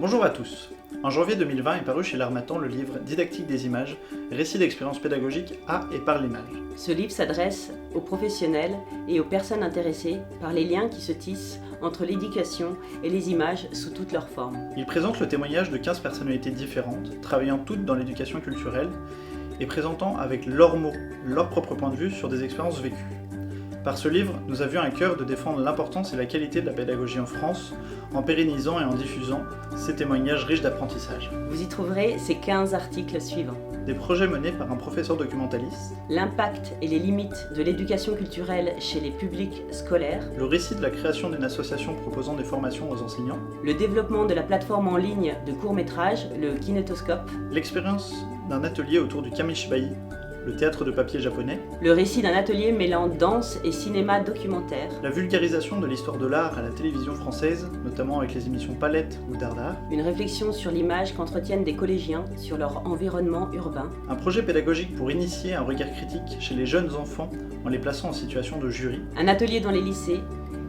Bonjour à tous. En janvier 2020 est paru chez l'Harmattan le livre Didactique des images, récit d'expériences pédagogiques à et par l'image. Ce livre s'adresse aux professionnels et aux personnes intéressées par les liens qui se tissent entre l'éducation et les images sous toutes leurs formes. Il présente le témoignage de 15 personnalités différentes, travaillant toutes dans l'éducation culturelle et présentant avec leurs mots leur propre point de vue sur des expériences vécues. Par ce livre, nous avions à cœur de défendre l'importance et la qualité de la pédagogie en France, en pérennisant et en diffusant ces témoignages riches d'apprentissage. Vous y trouverez ces 15 articles suivants. Des projets menés par un professeur documentaliste, L'impact et les limites de l'éducation culturelle chez les publics scolaires, le récit de la création d'une association proposant des formations aux enseignants, le développement de la plateforme en ligne de court-métrage, le Kinétoscope, l'expérience d'un atelier autour du kamishibai, le théâtre de papier japonais, le récit d'un atelier mêlant danse et cinéma documentaire, la vulgarisation de l'histoire de l'art à la télévision française, notamment avec les émissions Palette ou Dardar, une réflexion sur l'image qu'entretiennent des collégiens sur leur environnement urbain, un projet pédagogique pour initier un regard critique chez les jeunes enfants en les plaçant en situation de jury, un atelier dans les lycées,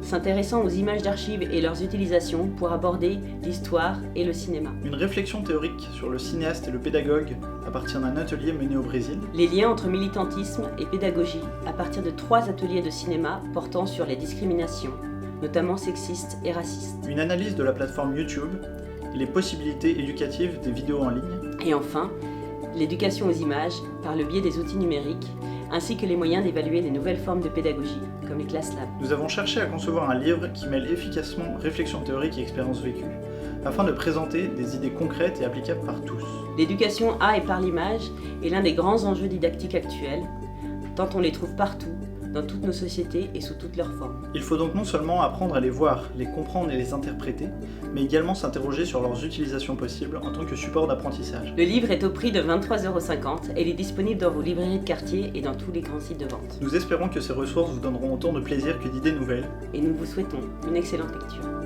s'intéressant aux images d'archives et leurs utilisations pour aborder l'histoire et le cinéma. une réflexion théorique sur le cinéaste et le pédagogue à partir d'un atelier mené au Brésil, Les liens entre militantisme et pédagogie à partir de 3 ateliers de cinéma portant sur les discriminations, notamment sexistes et racistes. une analyse de la plateforme YouTube et les possibilités éducatives des vidéos en ligne, Et enfin, l'éducation aux images par le biais des outils numériques, ainsi que les moyens d'évaluer les nouvelles formes de pédagogie, comme les Class Labs. nous avons cherché à concevoir un livre qui mêle efficacement réflexion théorique et expérience vécue, afin de présenter des idées concrètes et applicables par tous. L'éducation à et par l'image est l'un des grands enjeux didactiques actuels, tant on les trouve partout, dans toutes nos sociétés et sous toutes leurs formes. Il faut donc non seulement apprendre à les voir, les comprendre et les interpréter, mais également s'interroger sur leurs utilisations possibles en tant que support d'apprentissage. Le livre est au prix de 23,50 € et il est disponible dans vos librairies de quartier et dans tous les grands sites de vente. Nous espérons que ces ressources vous donneront autant de plaisir que d'idées nouvelles. Et nous vous souhaitons une excellente lecture.